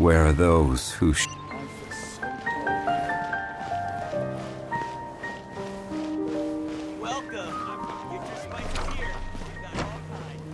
Where are those who Welcome. Get your spices here. We've got all kinds.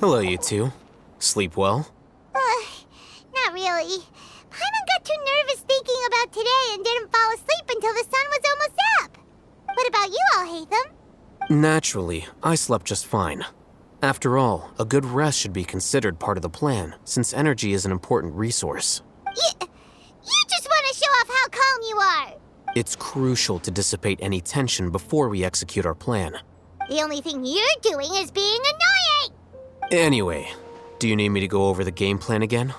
Hello, you two. Sleep well? Not really. Paimon got too nervous thinking about today and didn't fall asleep until the sun was almost up. What about you, Alhaitham? Naturally, I slept just fine. After all, a good rest should be considered part of the plan, since energy is an important resource. You just want to show off how calm you are. It's crucial to dissipate any tension before we execute our plan. The only thing you're doing is being annoying. Anyway, do you need me to go over the game plan again?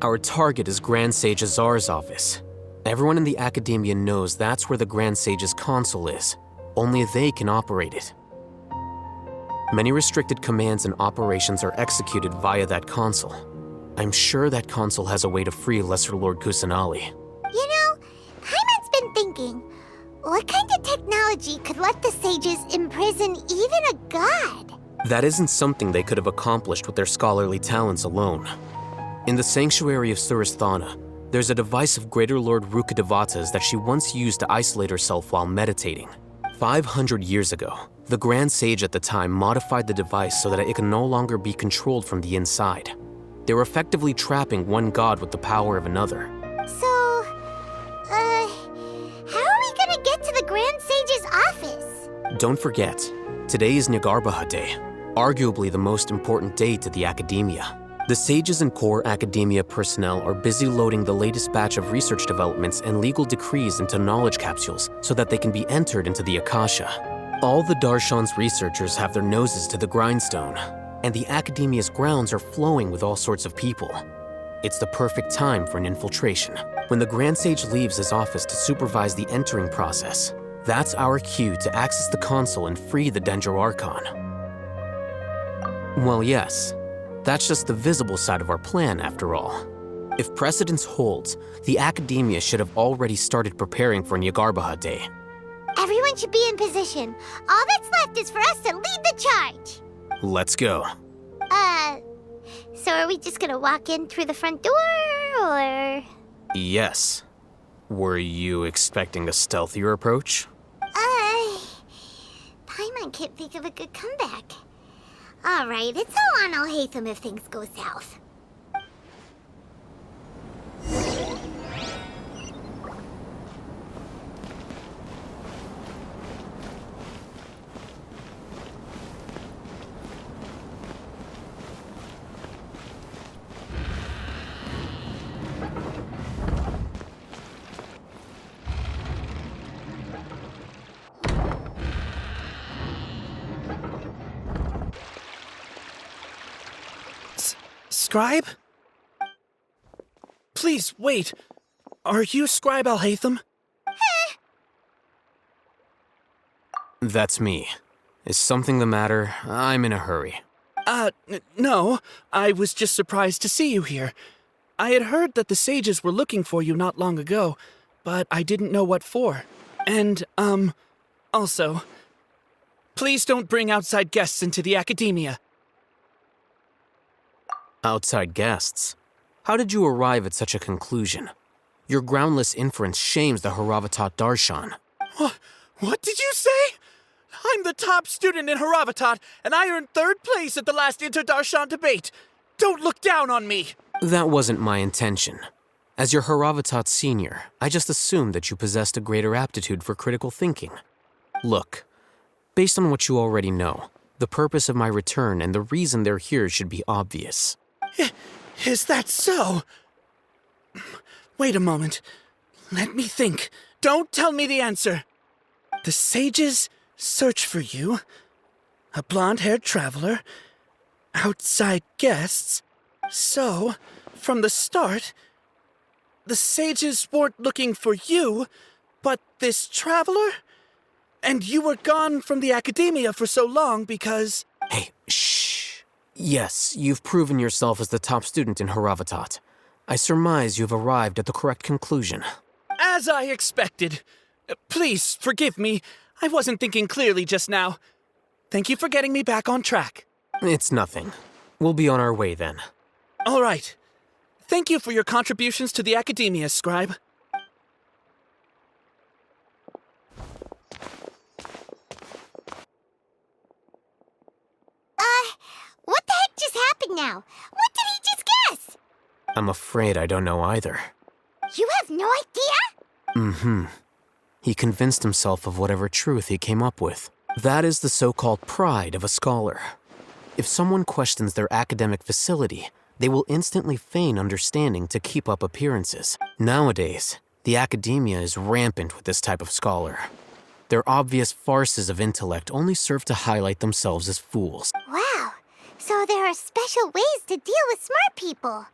Our target is Grand Sage Azar's office. Everyone in the Academia knows that's where the Grand Sage's console is. Only they can operate it. Many restricted commands and operations are executed via that console. I'm sure that console has a way to free Lesser Lord Kusanali. You know, Paimon's been thinking, what kind of technology could let the sages imprison even a god? That isn't something they could have accomplished with their scholarly talents alone. In the sanctuary of Suristhana, there's a device of Greater Lord Rukkhadevata's that she once used to isolate herself while meditating. 500 years ago, the Grand Sage at the time modified the device so that it can no longer be controlled from the inside. They were effectively trapping one god with the power of another. So, how are we gonna get to the Grand Sage's office? Don't forget, today is Nagarbaha Day, arguably the most important day to the Academia. The sages and core Academia personnel are busy loading the latest batch of research developments and legal decrees into knowledge capsules so that they can be entered into the Akasha. All the Darshan's researchers have their noses to the grindstone, and the Academia's grounds are flowing with all sorts of people. It's the perfect time for an infiltration. When the Grand Sage leaves his office to supervise the entering process, that's our cue to access the console and free the Dendro Archon. Well, yes, that's just the visible side of our plan, after all. If precedence holds, the Academia should have already started preparing for Nagarbaha Day. Everyone should be in position. All that's left is for us to lead the charge. Let's go. So are we just gonna walk in through the front door, or? Yes. Were you expecting a stealthier approach? Paimon can't think of a good comeback. All right, it's all on Alhaitham if things go south. Scribe? Please, wait. Are you Scribe Alhaitham? That's me. Is something the matter? I'm in a hurry. No. I was just surprised to see you here. I had heard that the sages were looking for you not long ago, but I didn't know what for. And, also, please don't bring outside guests into the Academia. Outside guests? How did you arrive at such a conclusion? Your groundless inference shames the Haravatat Darshan. What did you say? I'm the top student in Haravatat, and I earned 3rd place at the last Inter-Darshan debate. Don't look down on me! That wasn't my intention. As your Haravatat senior, I just assumed that you possessed a greater aptitude for critical thinking. Look, based on what you already know, the purpose of my return and the reason they're here should be obvious. Is that so? Wait a moment. Let me think. Don't tell me the answer. The sages search for you. A blonde-haired traveler. Outside guests. So, from the start, the sages weren't looking for you, but this traveler? And you were gone from the academia for so long because... Hey, shh. Yes, you've proven yourself as the top student in Haravatat. I surmise you've arrived at the correct conclusion. As I expected. Please, forgive me. I wasn't thinking clearly just now. Thank you for getting me back on track. It's nothing. We'll be on our way then. All right. Thank you for your contributions to the academia, Scribe. What the heck just happened now? What did he just guess? I'm afraid I don't know either. You have no idea? He convinced himself of whatever truth he came up with. That is the so-called pride of a scholar. If someone questions their academic facility, they will instantly feign understanding to keep up appearances. Nowadays, the academia is rampant with this type of scholar. Their obvious farces of intellect only serve to highlight themselves as fools. Wow. So there are special ways to deal with smart people.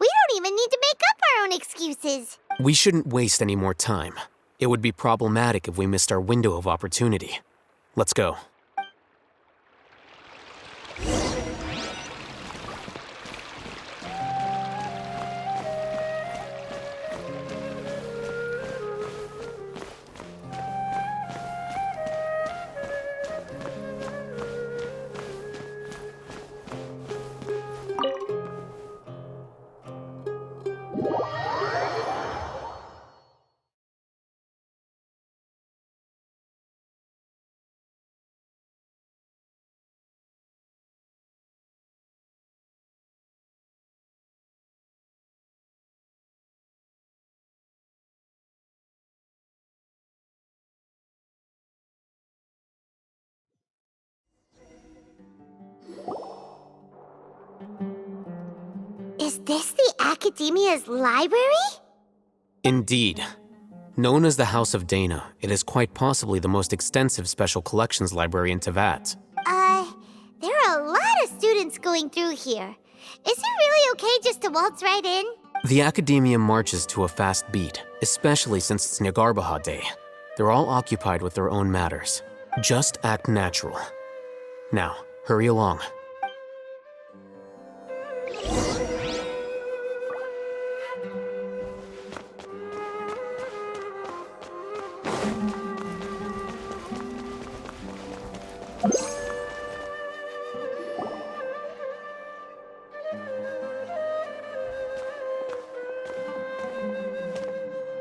We don't even need to make up our own excuses. We shouldn't waste any more time. It would be problematic if we missed our window of opportunity. Let's go. Is this the Academia's library? Indeed. Known as the House of Dana, it is quite possibly the most extensive special collections library in Teyvat. There are a lot of students going through here. Is it really okay just to waltz right in? The Academia marches to a fast beat, especially since it's Nagarbaha Day. They're all occupied with their own matters. Just act natural. Now, hurry along.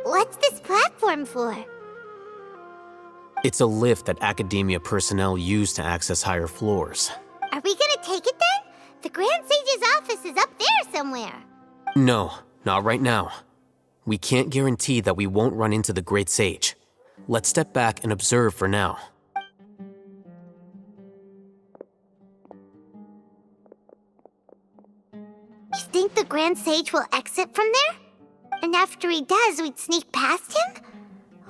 What's this platform for? It's a lift that Academia personnel use to access higher floors. Are we gonna take it then? The Grand Sage's office is up there somewhere. No, not right now. We can't guarantee that we won't run into the Great Sage. Let's step back and observe for now. You think the Grand Sage will exit from there? And after he does, we'd sneak past him?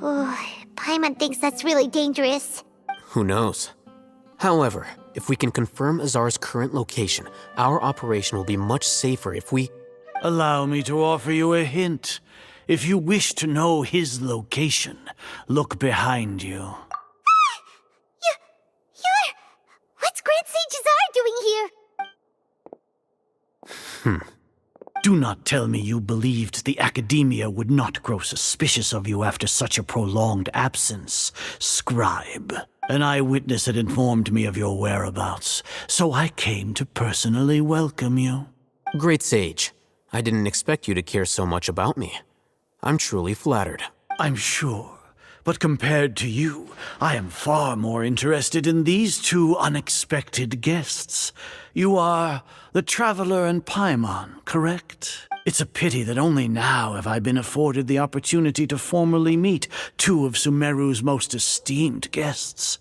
Oh, Paimon thinks that's really dangerous. Who knows? However, if we can confirm Azar's current location, our operation will be much safer if we... Allow me to offer you a hint. If you wish to know his location, look behind you. What's Grand Sage Azar doing here? Do not tell me you believed the Academia would not grow suspicious of you after such a prolonged absence, Scribe. An eyewitness had informed me of your whereabouts, so I came to personally welcome you. Great Sage, I didn't expect you to care so much about me. I'm truly flattered. I'm sure. But compared to you, I am far more interested in these two unexpected guests. You are the Traveler and Paimon, correct? It's a pity that only now have I been afforded the opportunity to formally meet two of Sumeru's most esteemed guests.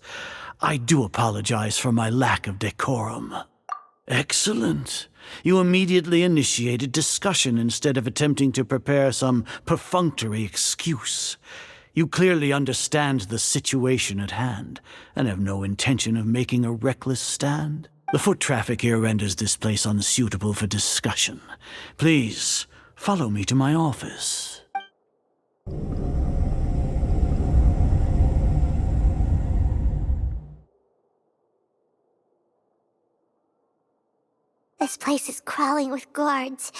I do apologize for my lack of decorum. Excellent. You immediately initiated discussion instead of attempting to prepare some perfunctory excuse. You clearly understand the situation at hand, and have no intention of making a reckless stand. The foot traffic here renders this place unsuitable for discussion. Please, follow me to my office. This place is crawling with guards.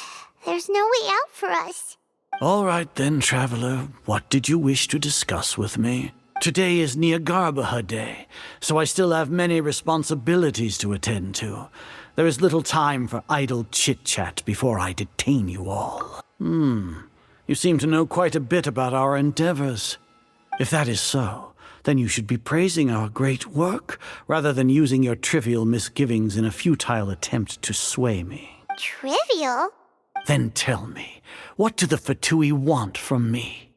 There's no way out for us. All right then, traveler. What did you wish to discuss with me? Today is Niagarbaha Day, so I still have many responsibilities to attend to. There is little time for idle chit-chat before I detain you all. You seem to know quite a bit about our endeavors. If that is so, then you should be praising our great work, rather than using your trivial misgivings in a futile attempt to sway me. Trivial? Then tell me, what do the Fatui want from me?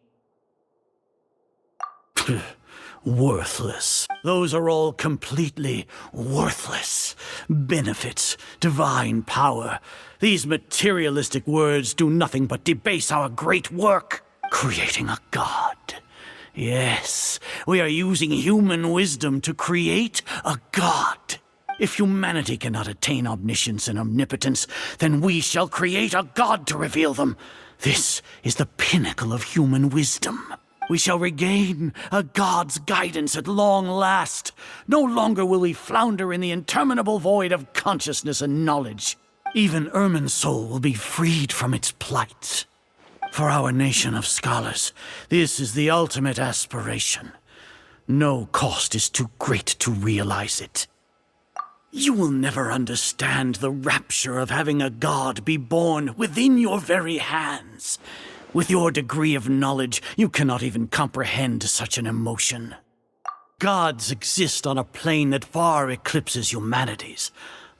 Worthless. Those are all completely worthless. Benefits, divine power. These materialistic words do nothing but debase our great work. Creating a god. Yes, we are using human wisdom to create a god. If humanity cannot attain omniscience and omnipotence, then we shall create a god to reveal them. This is the pinnacle of human wisdom. We shall regain a god's guidance at long last. No longer will we flounder in the interminable void of consciousness and knowledge. Even Ermin's soul will be freed from its plight. For our nation of scholars, this is the ultimate aspiration. No cost is too great to realize it. You will never understand the rapture of having a god be born within your very hands. With your degree of knowledge, you cannot even comprehend such an emotion. Gods exist on a plane that far eclipses humanity's.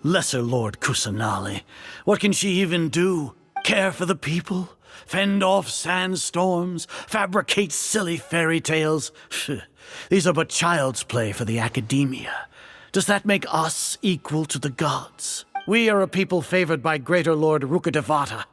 Lesser Lord Kusanali, what can she even do? Care for the people? Fend off sandstorms? Fabricate silly fairy tales? These are but child's play for the academia. Does that make us equal to the gods? We are a people favored by Greater Lord Rukadevata.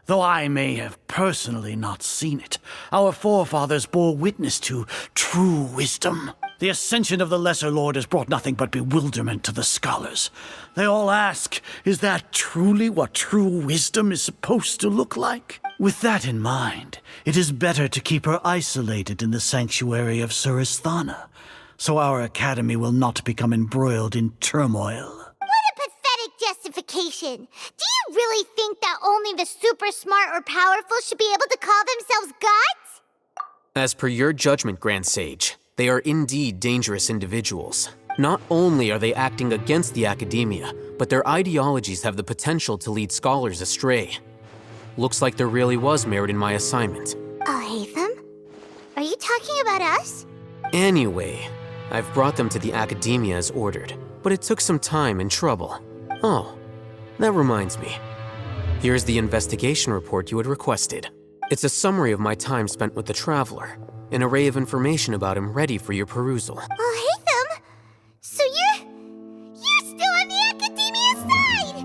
Though I may have personally not seen it, our forefathers bore witness to true wisdom. The ascension of the Lesser Lord has brought nothing but bewilderment to the scholars. They all ask, is that truly what true wisdom is supposed to look like? With that in mind, it is better to keep her isolated in the sanctuary of Suristhana, so our academy will not become embroiled in turmoil. Justification. Do you really think that only the super smart or powerful should be able to call themselves gods? As per your judgment, Grand Sage, they are indeed dangerous individuals. Not only are they acting against the academia, but their ideologies have the potential to lead scholars astray. Looks like there really was merit in my assignment. Hatham? Are you talking about us? Anyway, I've brought them to the academia as ordered, but it took some time and trouble. Oh, that reminds me. Here's the investigation report you had requested. It's a summary of my time spent with the Traveler, an array of information about him ready for your perusal. Hatham? So you're still on the academia side!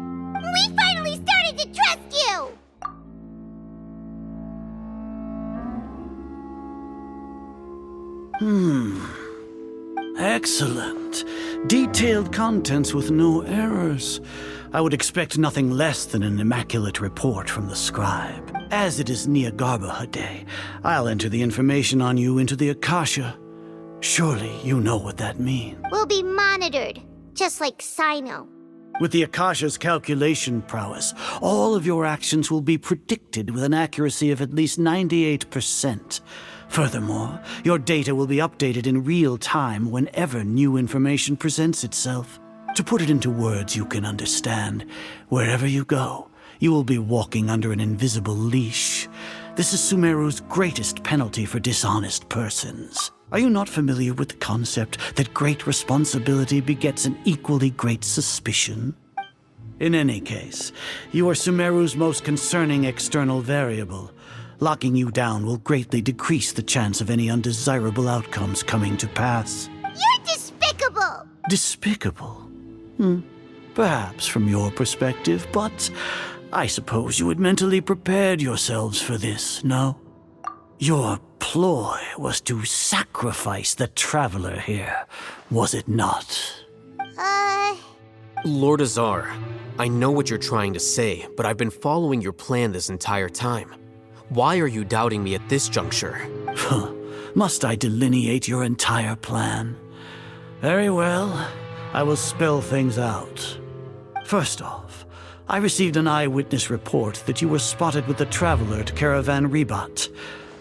We finally started to trust you! Excellent. Detailed contents with no errors. I would expect nothing less than an immaculate report from the scribe. As it is Niagarbaha Day, I'll enter the information on you into the Akasha. Surely you know what that means. We'll be monitored, just like Sino. With the Akasha's calculation prowess, all of your actions will be predicted with an accuracy of at least 98%. Furthermore, your data will be updated in real time whenever new information presents itself. To put it into words you can understand, wherever you go, you will be walking under an invisible leash. This is Sumeru's greatest penalty for dishonest persons. Are you not familiar with the concept that great responsibility begets an equally great suspicion? In any case, you are Sumeru's most concerning external variable. Locking you down will greatly decrease the chance of any undesirable outcomes coming to pass. You're despicable! Despicable? Perhaps from your perspective, but I suppose you had mentally prepared yourselves for this, no? Your ploy was to sacrifice the traveler here, was it not? Lord Azar, I know what you're trying to say, but I've been following your plan this entire time. Why are you doubting me at this juncture? Must I delineate your entire plan? Very well, I will spell things out. First off, I received an eyewitness report that you were spotted with the traveler at Caravan Ribat.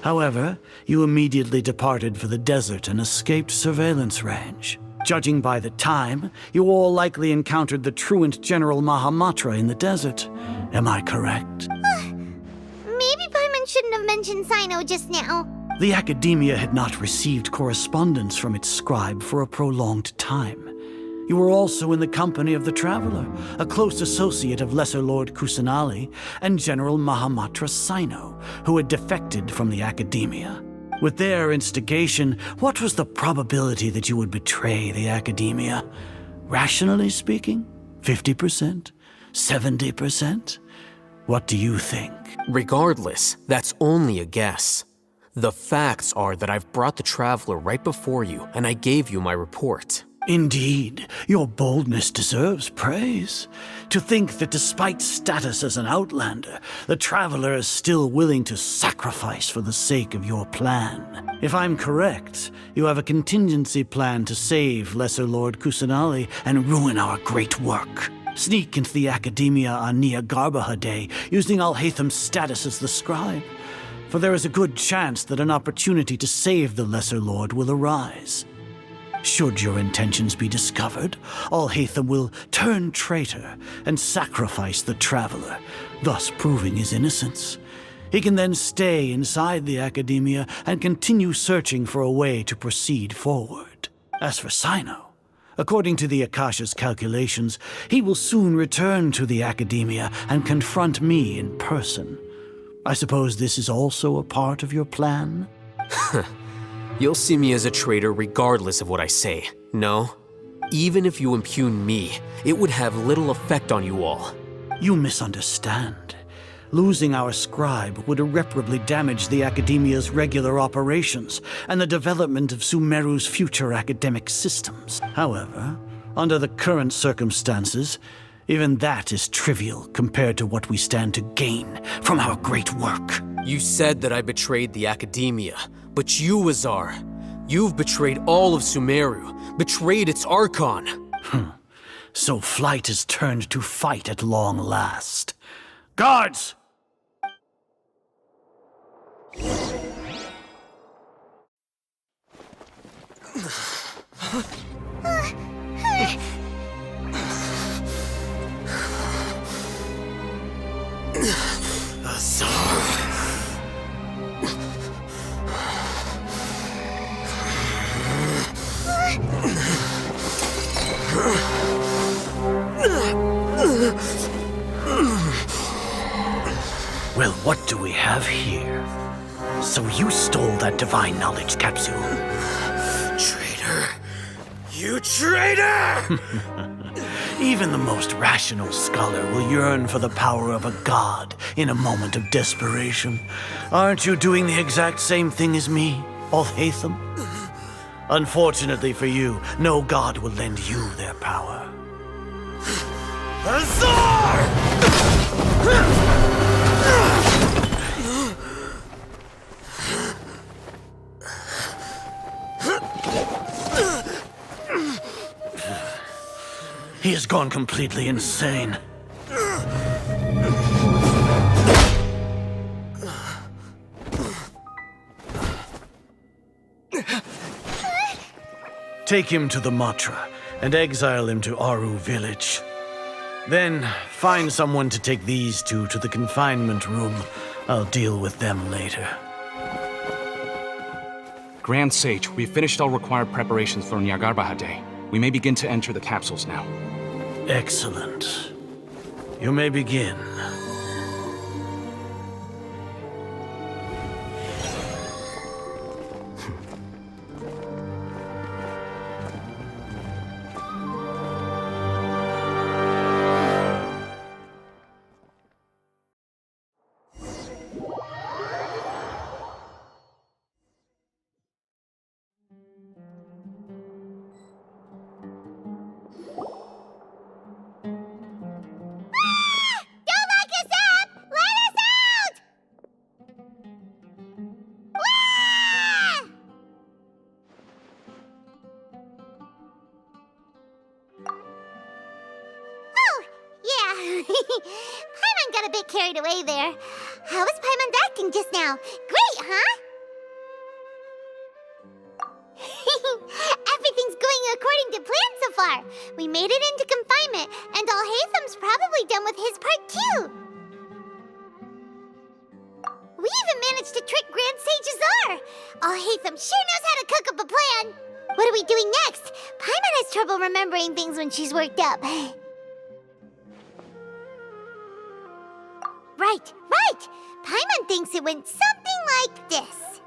However, you immediately departed for the desert and escaped surveillance range. Judging by the time, you all likely encountered the truant General Mahamatra in the desert. Am I correct? Maybe Paimon shouldn't have mentioned Sino just now. The Academia had not received correspondence from its scribe for a prolonged time. You were also in the company of the Traveler, a close associate of Lesser Lord Kusanali and General Mahamatra Sino, who had defected from the Academia. With their instigation, what was the probability that you would betray the Academia? Rationally speaking, 50%? 70%? What do you think? Regardless, that's only a guess. The facts are that I've brought the Traveler right before you, and I gave you my report. Indeed, your boldness deserves praise. To think that despite status as an outlander, the Traveler is still willing to sacrifice for the sake of your plan. If I'm correct, you have a contingency plan to save Lesser Lord Kusanali and ruin our great work. Sneak into the Academia on Nia Garbaha Day, using Alhaitham's status as the scribe. For there is a good chance that an opportunity to save the Lesser Lord will arise. Should your intentions be discovered, Alhaitham will turn traitor and sacrifice the Traveler, thus proving his innocence. He can then stay inside the Academia and continue searching for a way to proceed forward. As for Sino, according to the Akasha's calculations, he will soon return to the Academia and confront me in person. I suppose this is also a part of your plan? You'll see me as a traitor regardless of what I say, no? Even if you impugn me, it would have little effect on you all. You misunderstand. Losing our scribe would irreparably damage the Academia's regular operations and the development of Sumeru's future academic systems. However, under the current circumstances, even that is trivial compared to what we stand to gain from our great work. You said that I betrayed the Academia, but you, Azar, you've betrayed all of Sumeru, betrayed its Archon. So flight has turned to fight at long last. Guards! Well, what do we have here? So you stole that divine knowledge capsule. Traitor! You traitor! Even the most rational scholar will yearn for the power of a god in a moment of desperation. Aren't you doing the exact same thing as me, Alhaitham? Unfortunately for you, no god will lend you their power. Azar! He has gone completely insane. Take him to the Matra and exile him to Aru village. Then find someone to take these two to the confinement room. I'll deal with them later. Grand Sage, we've finished all required preparations for Nyagarbha Day. We may begin to enter the capsules now. Excellent. You may begin. Paimon got a bit carried away there. How was Paimon's acting just now? Great, huh? Everything's going according to plan so far. We made it into confinement, and Alhaitham's probably done with his part too. We even managed to trick Grand Sage Azar. Alhaitham sure knows how to cook up a plan. What are we doing next? Paimon has trouble remembering things when she's worked up. Right. Paimon thinks it went something like this.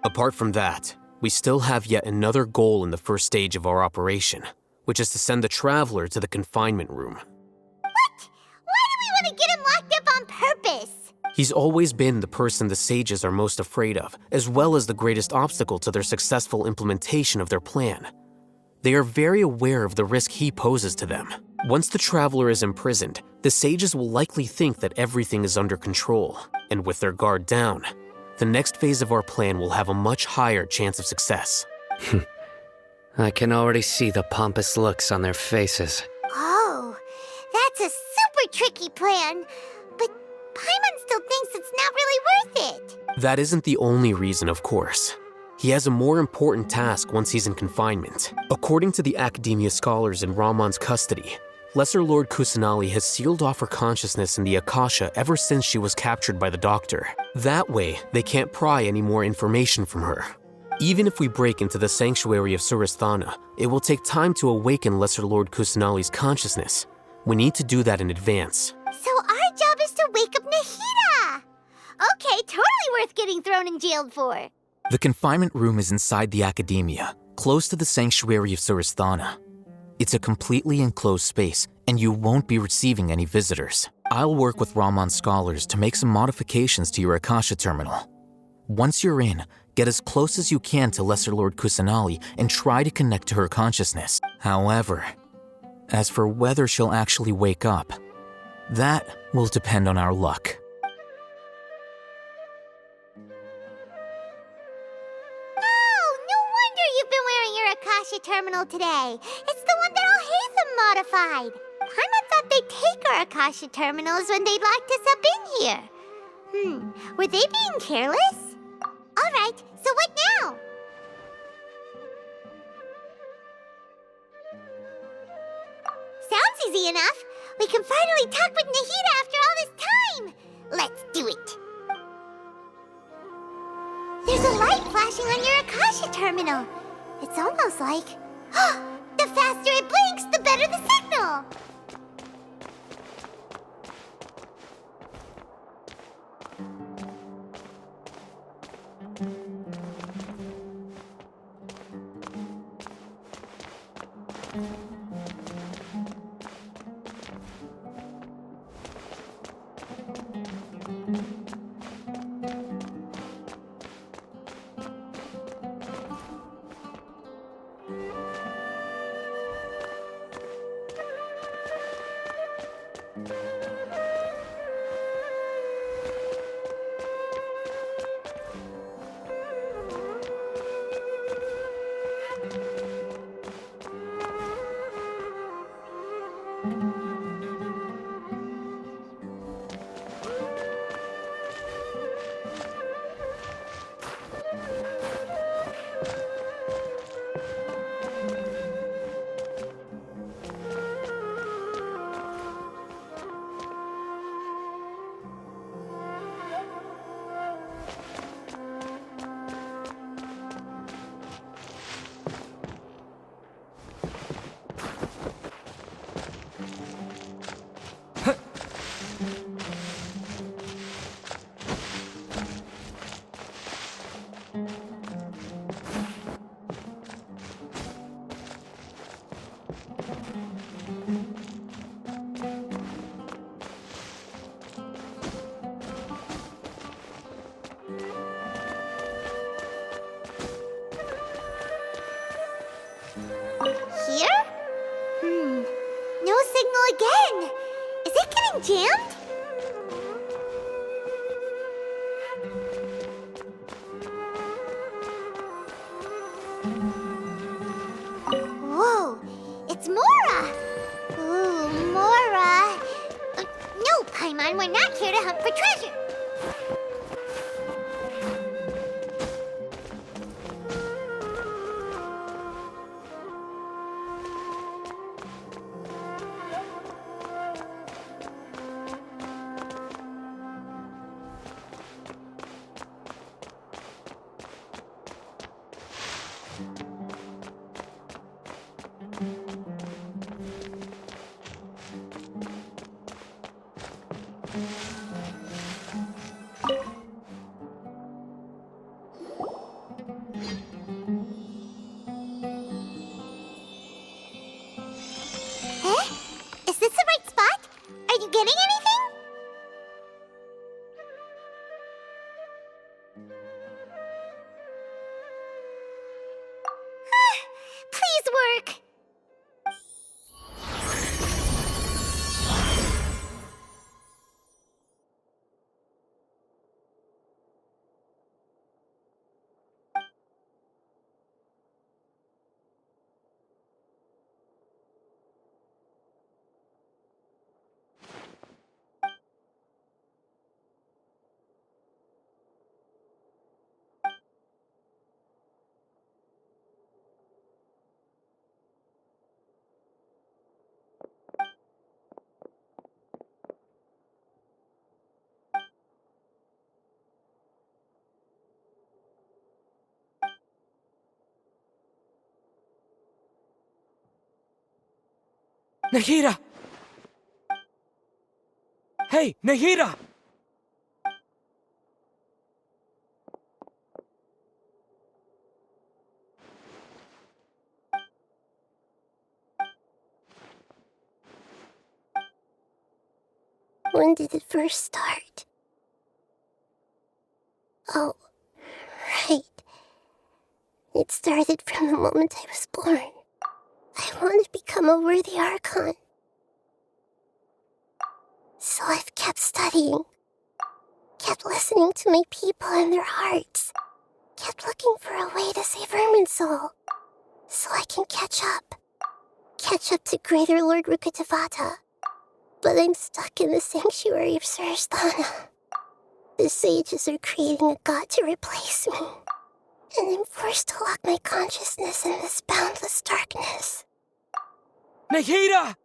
Apart from that, we still have yet another goal in the first stage of our operation, which is to send the Traveler to the confinement room. What? Why do we want to get him locked up on purpose? He's always been the person the sages are most afraid of, as well as the greatest obstacle to their successful implementation of their plan. They are very aware of the risk he poses to them. Once the Traveler is imprisoned, the sages will likely think that everything is under control, and with their guard down, the next phase of our plan will have a much higher chance of success. I can already see the pompous looks on their faces. Oh, that's a super tricky plan. But Paimon still thinks it's not really worth it. That isn't the only reason, of course. He has a more important task once he's in confinement. According to the Academia scholars in Ramon's custody, Lesser Lord Kusanali has sealed off her consciousness in the Akasha ever since she was captured by the Doctor. That way, they can't pry any more information from her. Even if we break into the sanctuary of Suristhana, it will take time to awaken Lesser Lord Kusanali's consciousness. We need to do that in advance. So our job is to wake up Nahida! Okay, totally worth getting thrown and jailed for. The confinement room is inside the Academia, close to the sanctuary of Suristhana. It's a completely enclosed space, and you won't be receiving any visitors. I'll work with Ramon's scholars to make some modifications to your Akasha terminal. Once you're in, get as close as you can to Lesser Lord Kusanali and try to connect to her consciousness. However, as for whether she'll actually wake up, that will depend on our luck. Akasha terminal today. It's the one that Alhaitham modified. Paimon thought they'd take our Akasha terminals when they locked us up in here. Were they being careless? Alright, so what now? Sounds easy enough. We can finally talk with Nahida after all this time. Let's do it. There's a light flashing on your Akasha terminal. It's almost like... the faster it blinks, the better the signal! Again! Is it getting jammed? Whoa! It's Mora! Eh? Is this the right spot? Are you getting anything? Please work. Nahida! Hey, Nahida! When did it first start? Oh, right. It started from the moment I was born. I want to become a worthy Archon. So I've kept studying, kept listening to my people and their hearts, kept looking for a way to save Irminsul, so I can catch up to Greater Lord Rukkhadevata. But I'm stuck in the sanctuary of Surasthana. The sages are creating a god to replace me, and I'm forced to lock my consciousness in this boundless darkness. Nahida!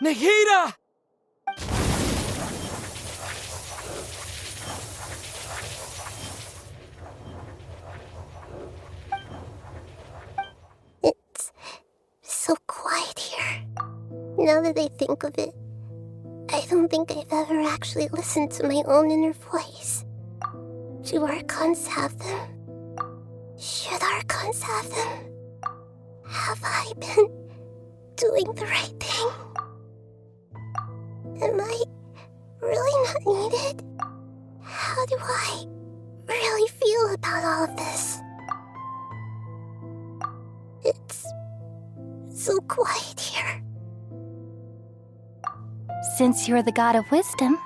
Nahida! It's so quiet here. Now that I think of it, I don't think I've ever actually listened to my own inner voice. Do Archons have them? Should Archons have them? Have I been doing the right thing? Am I really not needed? How do I really feel about all of this? It's so quiet here. Since you're the god of wisdom,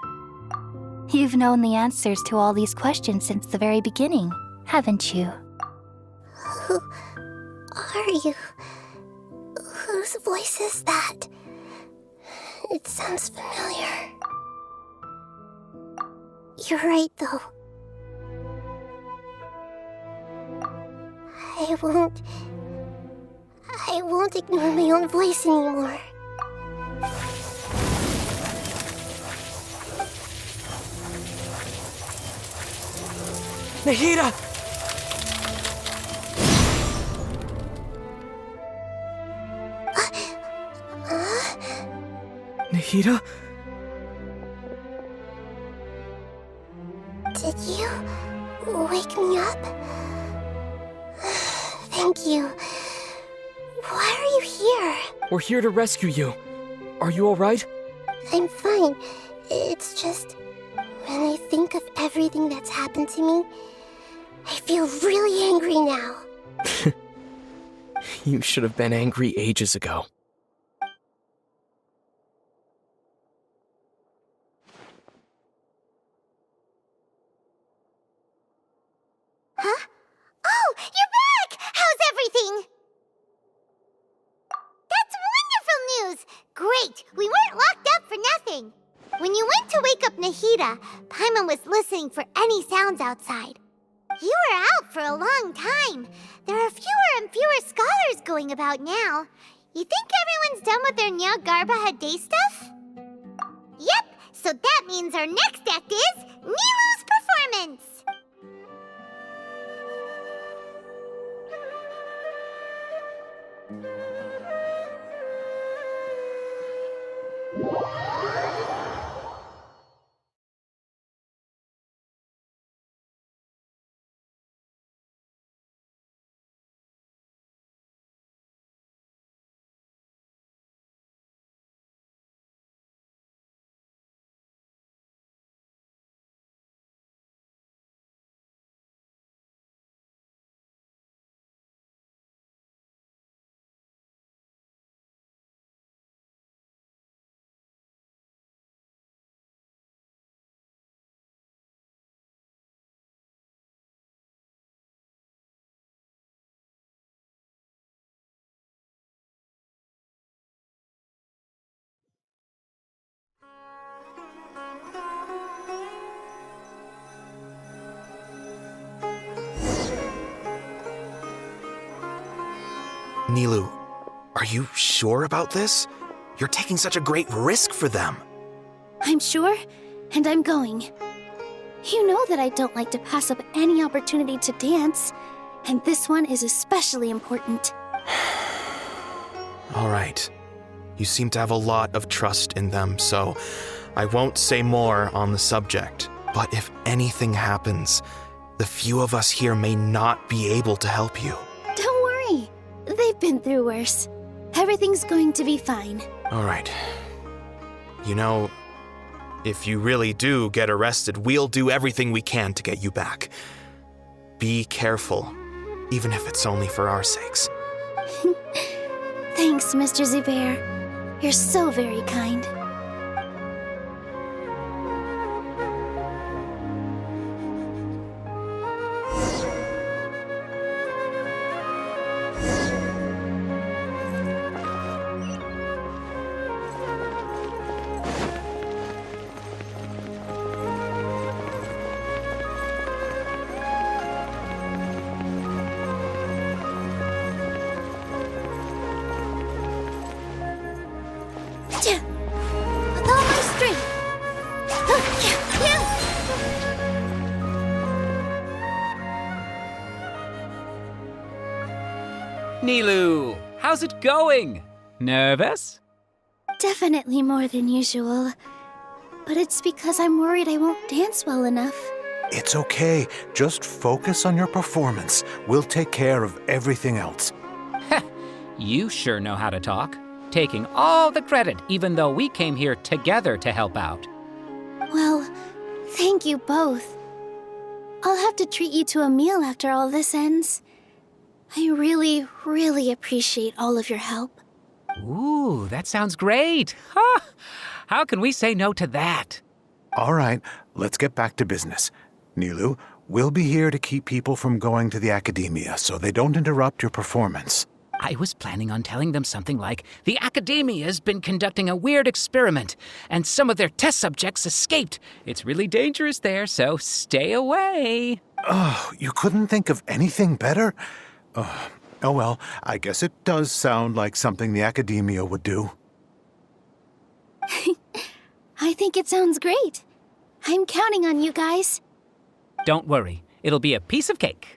you've known the answers to all these questions since the very beginning, haven't you? Who are you? Whose voice is that? It sounds familiar. You're right, though. I won't ignore my own voice anymore. Nahida! Nahida? Did you wake me up? Thank you. Why are you here? We're here to rescue you. Are you alright? I'm fine. It's just, when I think of everything that's happened to me, I feel really angry now. You should have been angry ages ago. Huh? Oh, you're back! How's everything? That's wonderful news! Great, we weren't locked up for nothing. When you went to wake up Nahida, Paimon was listening for any sounds outside. You were out for a long time. There are fewer and fewer scholars going about now. You think everyone's done with their Nyagarbha Day stuff? Yep, so that means our next act is Nilu's performance! Nilu, are you sure about this? You're taking such a great risk for them. I'm sure, and I'm going. You know that I don't like to pass up any opportunity to dance, and this one is especially important. All right. You seem to have a lot of trust in them, so I won't say more on the subject. But if anything happens, the few of us here may not be able to help you. Don't worry. They've been through worse. Everything's going to be fine. All right. You know, if you really do get arrested, we'll do everything we can to get you back. Be careful, even if it's only for our sakes. Thanks, Mr. Zubair. You're so very kind. With all my strength. Nilu, how's it going? Nervous? Definitely more than usual. But it's because I'm worried I won't dance well enough. It's okay. Just focus on your performance. We'll take care of everything else. You sure know how to talk. Taking all the credit, even though we came here together to help out. Well, thank you both. I'll have to treat you to a meal after all this ends. I really, really appreciate all of your help. Ooh, that sounds great. Huh? How can we say no to that? All right, let's get back to business. Nilu, we'll be here to keep people from going to the academia so they don't interrupt your performance. I was planning on telling them something like, the Academia's been conducting a weird experiment, and some of their test subjects escaped. It's really dangerous there, so stay away. Oh, you couldn't think of anything better? Oh well, I guess it does sound like something the Academia would do. I think it sounds great. I'm counting on you guys. Don't worry, it'll be a piece of cake.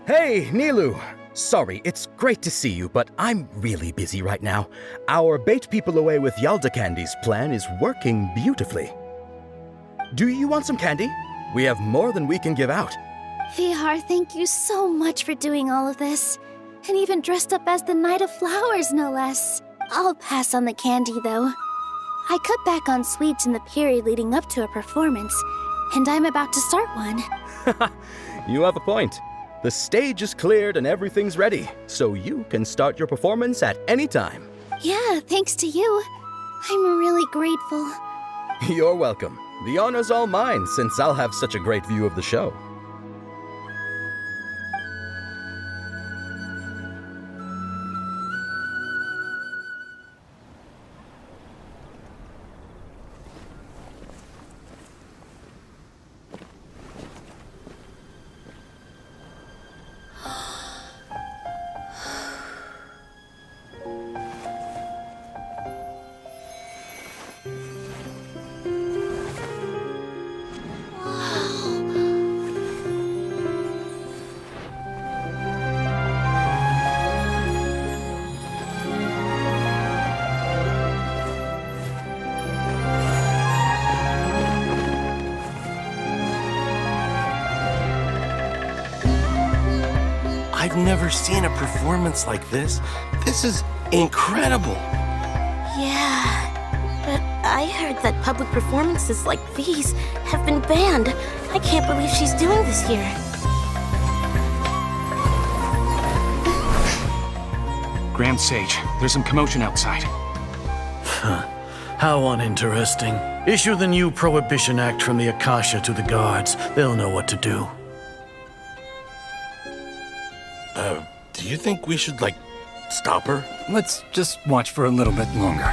Hey, Nilu! Sorry, it's great to see you, but I'm really busy right now. Our Bait People Away with Yalda Candies plan is working beautifully. Do you want some candy? We have more than we can give out. Vihar, thank you so much for doing all of this. And even dressed up as the Knight of Flowers, no less. I'll pass on the candy, though. I cut back on sweets in the period leading up to a performance, and I'm about to start one. You have a point. The stage is cleared and everything's ready, so you can start your performance at any time. Yeah, thanks to you. I'm really grateful. You're welcome. The honor's all mine, since I'll have such a great view of the show. I've never seen a performance like this. This is incredible. Yeah, but I heard that public performances like these have been banned. I can't believe she's doing this here. Grand Sage, there's some commotion outside. How uninteresting. Issue the new Prohibition Act from the Akasha to the guards. They'll know what to do. Do you think we should, stop her? Let's just watch for a little bit longer.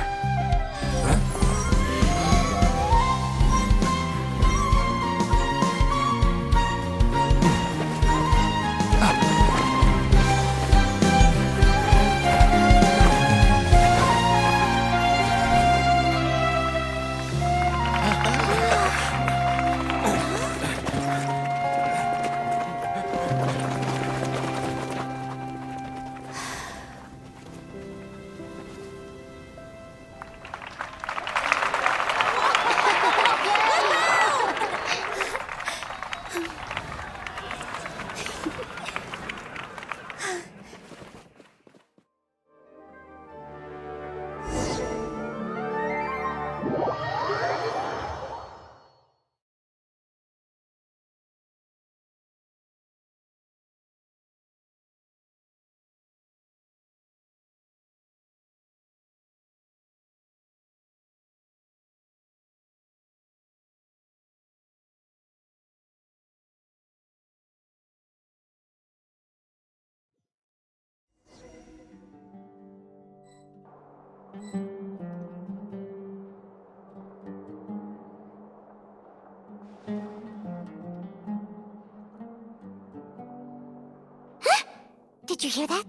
Did you hear that?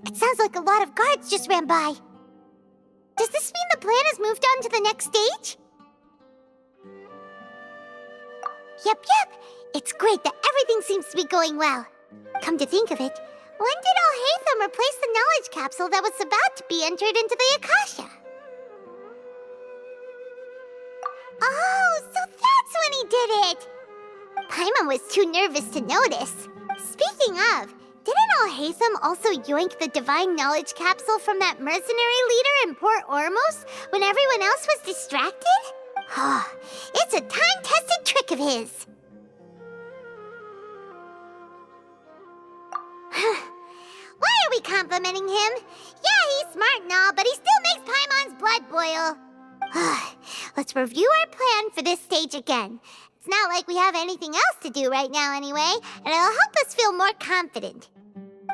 It sounds like a lot of guards just ran by. Does this mean the plan has moved on to the next stage? Yep. It's great that everything seems to be going well. Come to think of it, when did Alhaitham replace the knowledge capsule that was about to be entered into the Akasha? Oh, so that's when he did it! Paimon was too nervous to notice. Speaking of, didn't Alhaitham also yoink the divine knowledge capsule from that mercenary leader in Port Ormos when everyone else was distracted? Oh, it's a time-tested trick of his. Why are we complimenting him? Yeah, he's smart and all, but he still makes Paimon's blood boil. Let's review our plan for this stage again. It's not like we have anything else to do right now anyway, and it'll help us feel more confident.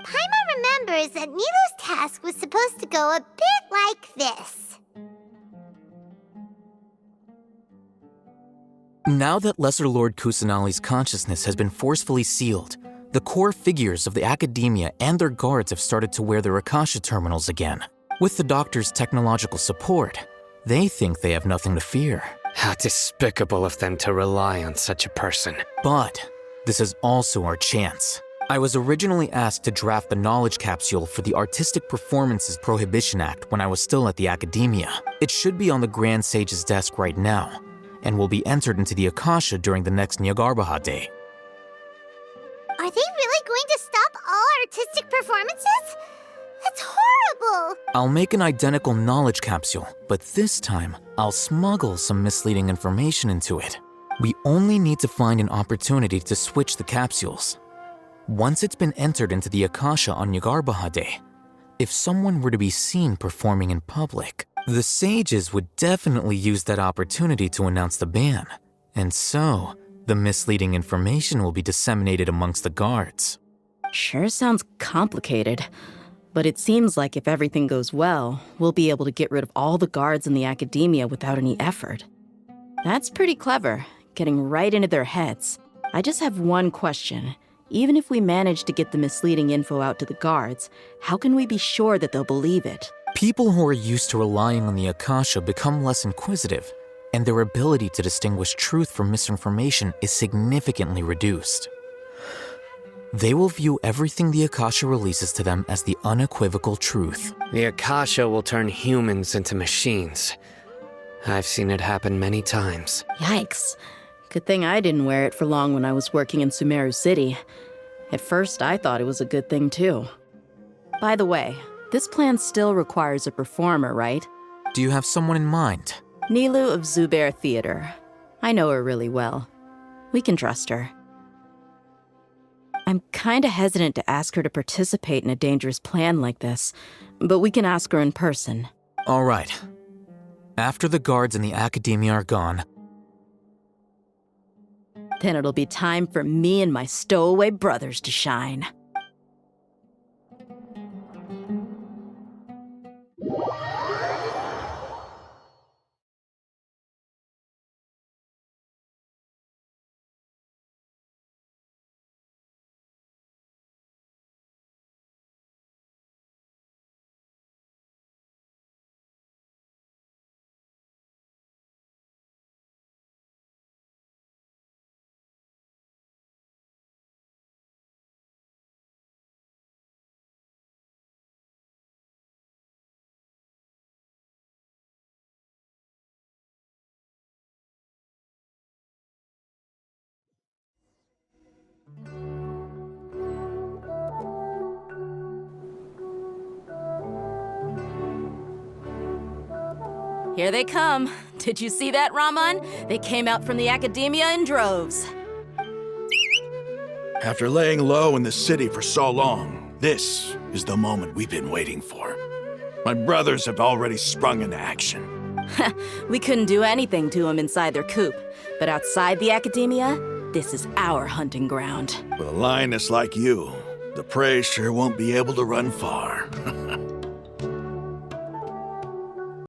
Paimon remembers that Nilou's task was supposed to go a bit like this. Now that Lesser Lord Kusanali's consciousness has been forcefully sealed, the core figures of the Academia and their guards have started to wear their Akasha terminals again. With the Doctor's technological support, they think they have nothing to fear. How despicable of them to rely on such a person. But this is also our chance. I was originally asked to draft the knowledge capsule for the Artistic Performances Prohibition Act when I was still at the Academia. It should be on the Grand Sage's desk right now, and will be entered into the Akasha during the next Nyagarbaha Day. Are they really going to stop all artistic performances? That's horrible! I'll make an identical knowledge capsule, but this time, I'll smuggle some misleading information into it. We only need to find an opportunity to switch the capsules. Once it's been entered into the Akasha on Nyagarbaha Day, if someone were to be seen performing in public, the sages would definitely use that opportunity to announce the ban, and so the misleading information will be disseminated amongst the guards. Sure sounds complicated, but it seems like if everything goes well, we'll be able to get rid of all the guards in the Academia without any effort. That's pretty clever, getting right into their heads. I just have one question. Even if we manage to get the misleading info out to the guards, how can we be sure that they'll believe it? People who are used to relying on the Akasha become less inquisitive, and their ability to distinguish truth from misinformation is significantly reduced. They will view everything the Akasha releases to them as the unequivocal truth. The Akasha will turn humans into machines. I've seen it happen many times. Yikes. Good thing I didn't wear it for long when I was working in Sumeru City. At first, I thought it was a good thing too. By the way, this plan still requires a performer, right? Do you have someone in mind? Nilu of Zubair Theater. I know her really well. We can trust her. I'm kinda hesitant to ask her to participate in a dangerous plan like this, but we can ask her in person. All right. After the guards in the Academia are gone, then it'll be time for me and my stowaway brothers to shine. Here they come. Did you see that, Raman? They came out from the Academia in droves. After laying low in the city for so long, this is the moment we've been waiting for. My brothers have already sprung into action. We couldn't do anything to them inside their coop, but outside the Academia, this is our hunting ground. With a lioness like you, the prey sure won't be able to run far.